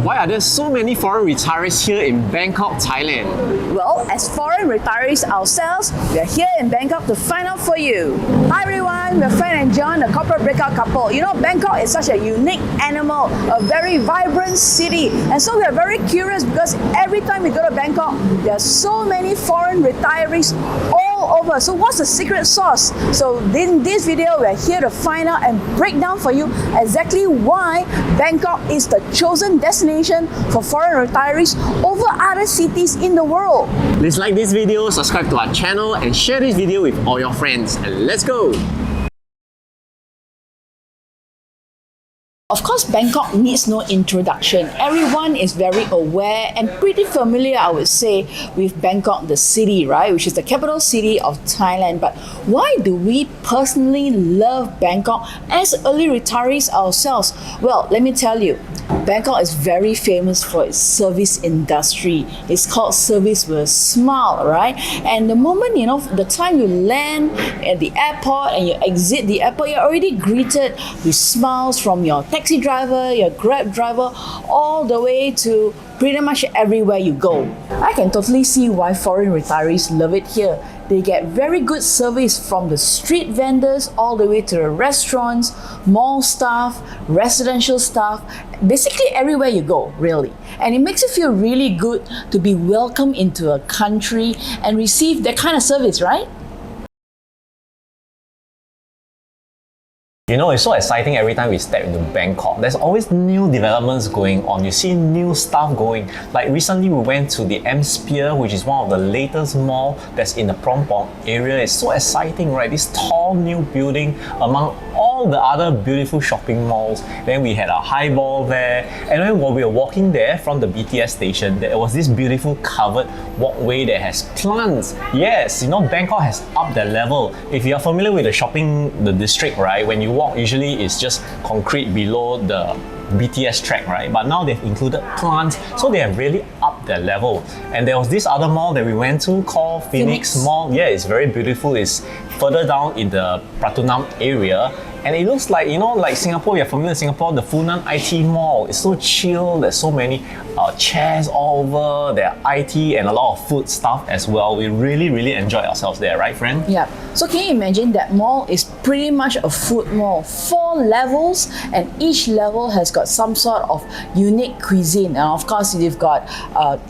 why are there so many foreign retirees here in Bangkok, Thailand? Well, as foreign retirees ourselves, we are here in Bangkok to find out for you. Hi everyone, we're Fran and John, the Corporate Breakout Couple. You know, Bangkok is such a unique animal, a very vibrant city. And so we are very curious because every time we go to Bangkok, there are so many foreign retirees all over. So what's the secret sauce? So in this video, we're here to find out and break down for you exactly why Bangkok is the chosen destination for foreign retirees over other cities in the world. Please like this video, subscribe to our channel and share this video with all your friends. And let's go! Of course, Bangkok needs no introduction. Everyone is very aware and pretty familiar, I would say, with Bangkok, the city, right? Which is the capital city of Thailand. But why do we personally love Bangkok as early retirees ourselves? Well, let me tell you, Bangkok is very famous for its service industry. It's called service with a smile, right? And the moment, the time you land at the airport and you exit the airport, you're already greeted with smiles from your taxi driver, your Grab driver, all the way to pretty much everywhere you go. I can totally see why foreign retirees love it here. They get very good service from the street vendors all the way to the restaurants, mall staff, residential staff, basically everywhere you go, really. And it makes you feel really good to be welcomed into a country and receive that kind of service, right? You know, it's so exciting every time we step into Bangkok. There's always new developments going on. You see new stuff going. Like recently we went to the M Sphere, which is one of the latest mall that's in the Prompong area. It's so exciting, right? This tall new building among all the other beautiful shopping malls. Then we had a highball there. And then while we were walking there from the BTS station, there was this beautiful covered walkway that has plants. Yes, Bangkok has upped their level. If you're familiar with the district, right? When you walk, usually it's just concrete below the BTS track, right? But now they've included plants, so they have really upped their level. And there was this other mall that we went to called Phoenix Mall. Yeah, it's very beautiful. It's further down in the Pratunam area. And it looks like, like Singapore, you're familiar with Singapore, the Funan IT Mall. It's so chill, there's so many chairs all over, there are IT and a lot of food stuff as well. We really, really enjoyed ourselves there, right, friend? Yeah. So can you imagine that mall is pretty much a food mall, 4 levels, and each level has got some sort of unique cuisine. And of course, you've got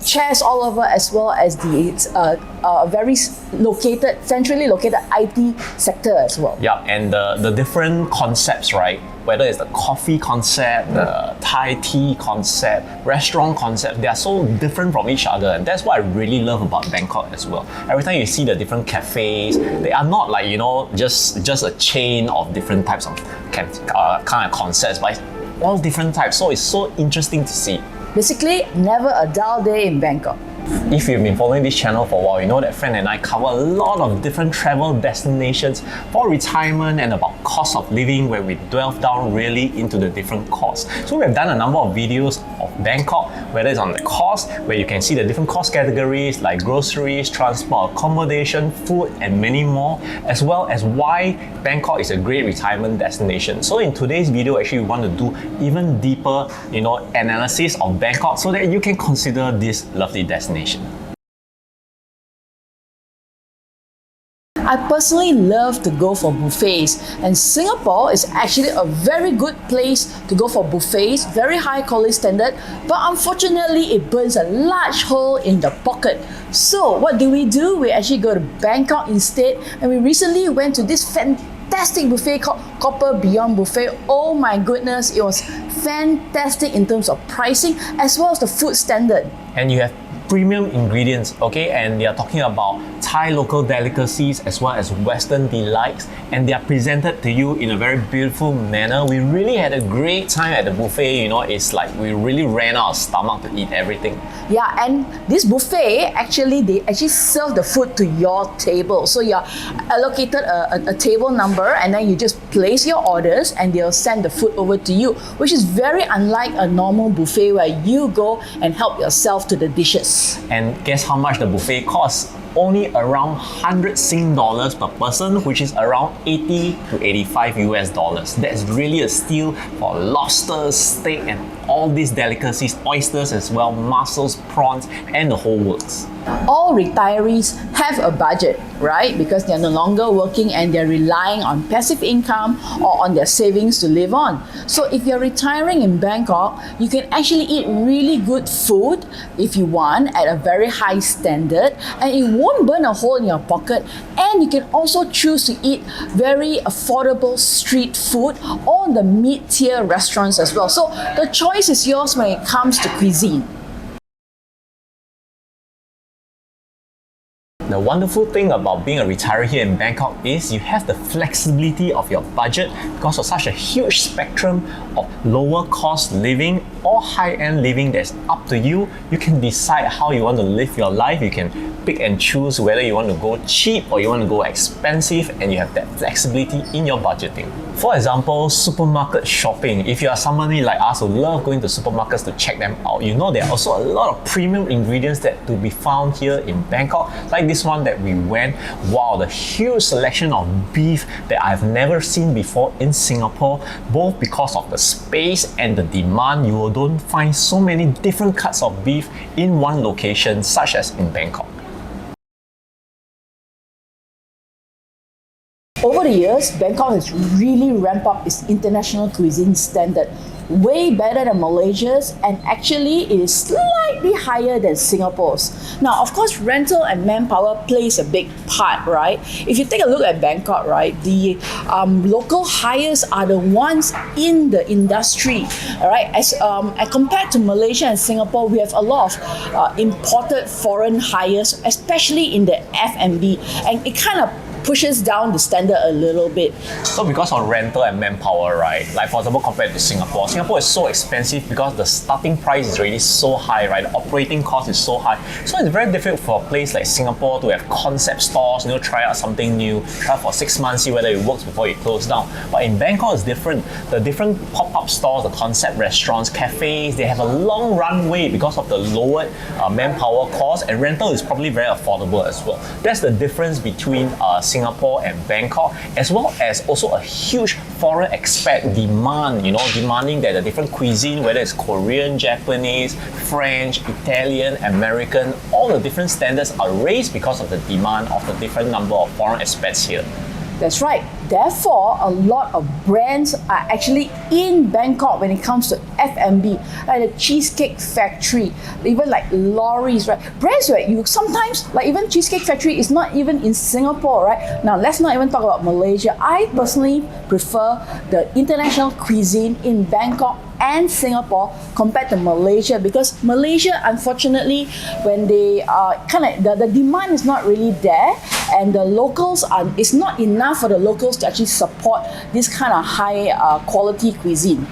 chairs all over as well as the very centrally located IT sector as well. Yeah, and the different concepts, right? Whether it's the coffee concept, the Thai tea concept, restaurant concept, they are so different from each other, and that's what I really love about Bangkok as well. Every time you see the different cafes, they are not like just a chain of different types of kind of concepts, but it's all different types. So it's so interesting to see. Basically, never a dull day in Bangkok. If you've been following this channel for a while, you know that Fran and I cover a lot of different travel destinations for retirement and about cost of living, where we delve down really into the different costs. So we've done a number of videos of Bangkok, whether it's on the cost, where you can see the different cost categories like groceries, transport, accommodation, food, and many more, as well as why Bangkok is a great retirement destination. So in today's video, actually, we want to do even deeper, analysis of Bangkok so that you can consider this lovely destination. I personally love to go for buffets, and Singapore is actually a very good place to go for buffets, very high quality standard, but unfortunately it burns a large hole in the pocket. So what do? We actually go to Bangkok instead, and we recently went to this fantastic buffet called Corporate Breakout Buffet. Oh my goodness, it was fantastic in terms of pricing as well as the food standard. And you have premium ingredients, okay? And they are talking about Thai local delicacies as well as Western delights, and they are presented to you in a very beautiful manner. We really had a great time at the buffet, it's like we really ran out of stomach to eat everything. Yeah, and this buffet, they actually serve the food to your table. So you're allocated a table number, and then you just place your orders and they'll send the food over to you, which is very unlike a normal buffet where you go and help yourself to the dishes. And guess how much the buffet costs? Only around 100 Sing dollars per person, which is around 80 to 85 US dollars. That's really a steal for lobster, steak, and all these delicacies, oysters as well, mussels, prawns, and the whole works. All retirees have a budget, right? Because they're no longer working and they're relying on passive income or on their savings to live on. So if you're retiring in Bangkok, you can actually eat really good food if you want at a very high standard, and it won't burn a hole in your pocket. And you can also choose to eat very affordable street food or the mid-tier restaurants as well. So the choice is yours when it comes to cuisine. The wonderful thing about being a retiree here in Bangkok is you have the flexibility of your budget because of such a huge spectrum of lower cost living or high-end living that's up to you. You can decide how you want to live your life. You can pick and choose whether you want to go cheap or you want to go expensive, and you have that flexibility in your budgeting. For example, supermarket shopping. If you are somebody like us who love going to supermarkets to check them out, you know there are also a lot of premium ingredients that to be found here in Bangkok. Like this one that we went, wow, the huge selection of beef that I've never seen before in Singapore, both because of the space and the demand. You don't find so many different cuts of beef in one location, such as in Bangkok. Over the years, Bangkok has really ramped up its international cuisine standard, way better than Malaysia's, and actually it is slightly higher than Singapore's. Now, of course, rental and manpower plays a big part, right? If you take a look at Bangkok, right, the local hires are the ones in the industry, all right? As compared to Malaysia and Singapore, we have a lot of imported foreign hires, especially in the F&B, and it kind of pushes down the standard a little bit. So because of rental and manpower, right? Like for example, compared to Singapore is so expensive because the starting price is already so high, right? The operating cost is so high. So it's very difficult for a place like Singapore to have concept stores, try out something new, try for 6 months, see whether it works before you close down. But in Bangkok, it's different. The different pop-up stores, the concept restaurants, cafes, they have a long runway because of the lowered manpower cost, and rental is probably very affordable as well. That's the difference between Singapore and Bangkok, as well as also a huge foreign expat demand, demanding that the different cuisine, whether it's Korean, Japanese, French, Italian, American, all the different standards are raised because of the demand of the different number of foreign expats here. That's right. Therefore, a lot of brands are actually in Bangkok when it comes to F&B, like the Cheesecake Factory, even like Lorry's, right? Brands where you sometimes, like even Cheesecake Factory is not even in Singapore, right? Now, let's not even talk about Malaysia. I personally prefer the international cuisine in Bangkok and Singapore compared to Malaysia, because Malaysia, unfortunately, when they are the demand is not really there, and the locals it's not enough for the locals to actually support this kind of high quality cuisine.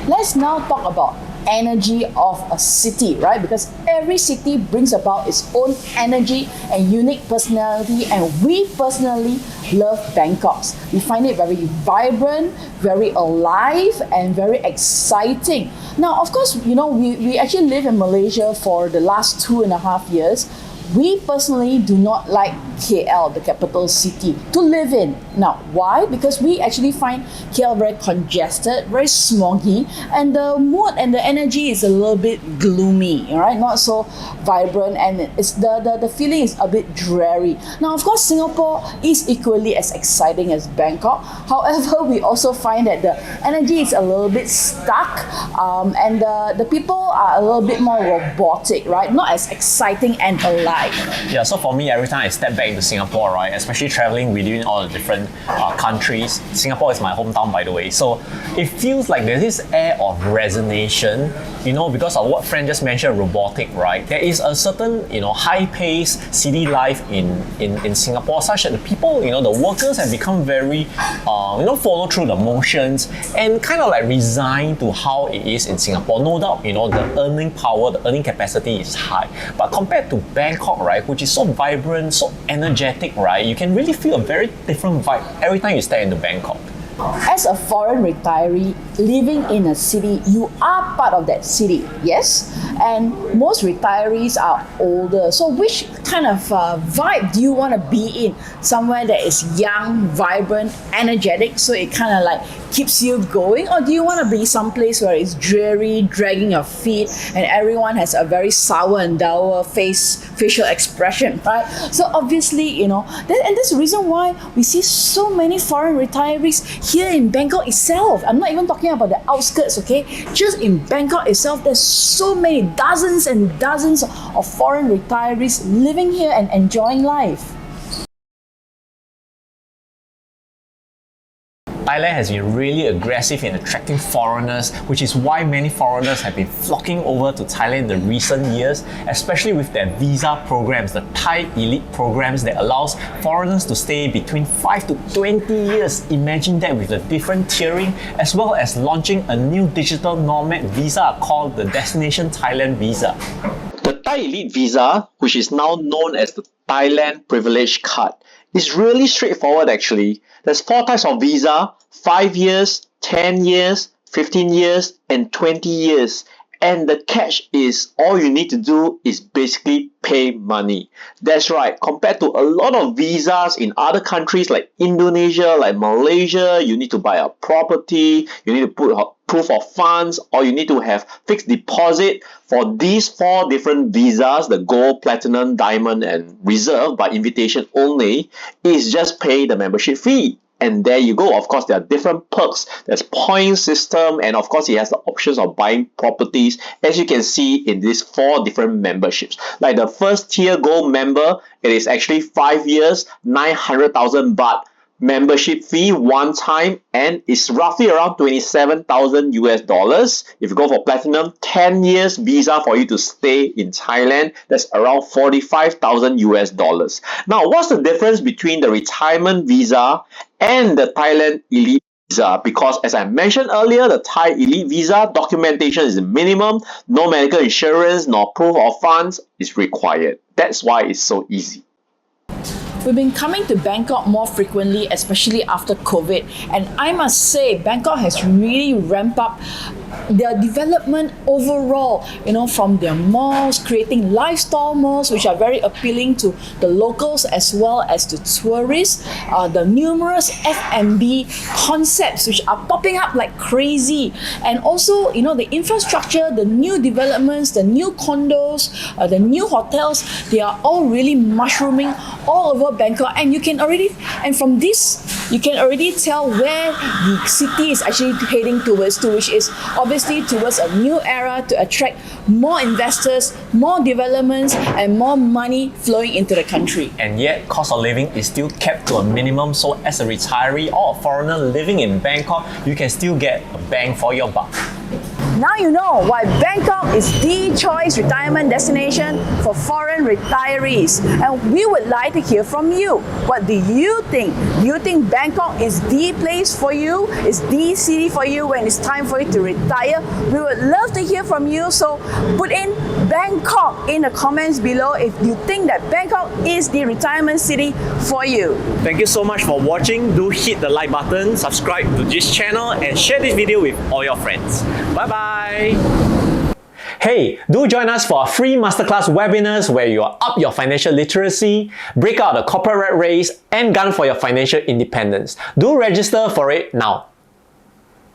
Let's now talk about energy of a city, right? Because every city brings about its own energy and unique personality, and we personally love Bangkok. We find it very vibrant, very alive, and very exciting. Now, of course, we actually live in Malaysia for the last 2.5 years. We personally do not like KL, the capital city, to live in. Now, why? Because we actually find KL very congested, very smoggy, and the mood and the energy is a little bit gloomy, right? Not so vibrant, and it's the feeling is a bit dreary. Now, of course, Singapore is equally as exciting as Bangkok. However, we also find that the energy is a little bit stuck, and the people are a little bit more robotic, right? Not as exciting and alive. Yeah, so for me, every time I step back into Singapore, right, especially traveling within all the different countries, Singapore is my hometown, by the way. So it feels like there's this air of resignation, because of what Fran just mentioned, robotic, right? There is a certain, high-paced city life in Singapore, such that the people, the workers have become very, follow through the motions and kind of like resign to how it is in Singapore. No doubt, the earning power, the earning capacity is high. But compared to Bangkok, right, which is so vibrant, so energetic, right, you can really feel a very different vibe every time you step into Bangkok. As a foreign retiree living in a city, you are part of that city, yes? And most retirees are older. So which kind of vibe do you want to be in? Somewhere that is young, vibrant, energetic, so it kind of like keeps you going? Or do you want to be someplace where it's dreary, dragging your feet, and everyone has a very sour and dour facial expression, right? So obviously, you know, and that's the reason why we see so many foreign retirees here in Bangkok itself. I'm not even talking about the outskirts, okay? Just in Bangkok itself, there's so many, dozens and dozens of foreign retirees living here and enjoying life. Thailand has been really aggressive in attracting foreigners, which is why many foreigners have been flocking over to Thailand in the recent years, especially with their visa programs, the Thai Elite programs that allows foreigners to stay between 5 to 20 years. Imagine that, with the different tiering, as well as launching a new digital nomad visa called the Destination Thailand Visa. The Thai Elite Visa, which is now known as the Thailand Privilege Card, is really straightforward actually. There's 4 types of visa: 5 years, 10 years, 15 years, and 20 years. And the catch is all you need to do is basically pay money. That's right, compared to a lot of visas in other countries like Indonesia, like Malaysia, you need to buy a property, you need to put proof of funds, or you need to have fixed deposit. For these 4 different visas, the gold, platinum, diamond, and reserve by invitation only, is just pay the membership fee. And there you go. Of course, there are different perks. There's point system, and of course, it has the options of buying properties, as you can see in these 4 different memberships. Like the first tier gold member, it is actually 5 years, 900,000 baht membership fee one time, and it's roughly around 27,000 US dollars. If you go for platinum, 10 years visa for you to stay in Thailand, that's around 45,000 US dollars. Now, what's the difference between the retirement visa and the Thailand Elite Visa? Because as I mentioned earlier, the Thai Elite Visa documentation is minimum, no medical insurance nor proof of funds is required. That's why it's so easy. We've been coming to Bangkok more frequently, especially after COVID, and I must say Bangkok has really ramped up their development overall, you know, from their malls, creating lifestyle malls which are very appealing to the locals as well as to tourists, the numerous F&B concepts which are popping up like crazy, and also, you know, the infrastructure, the new developments, the new condos, the new hotels, they are all really mushrooming all over Bangkok, and from this you can already tell where the city is actually heading towards, which is obviously towards a new era to attract more investors, more developments, and more money flowing into the country. And yet, cost of living is still kept to a minimum, so as a retiree or a foreigner living in Bangkok, you can still get a bang for your buck. Now you know why Bangkok is the choice retirement destination for foreign retirees. And we would like to hear from you. What do you think? Do you think Bangkok is the place for you? Is the city for you when it's time for you to retire? We would love to hear from you. So put in Bangkok in the comments below if you think that Bangkok is the retirement city for you. Thank you so much for watching. Do hit the like button, subscribe to this channel, and share this video with all your friends. Bye bye. Hey, do join us for our free masterclass webinars where you are up your financial literacy, break out the corporate rat race, and gun for your financial independence. Do register for it now.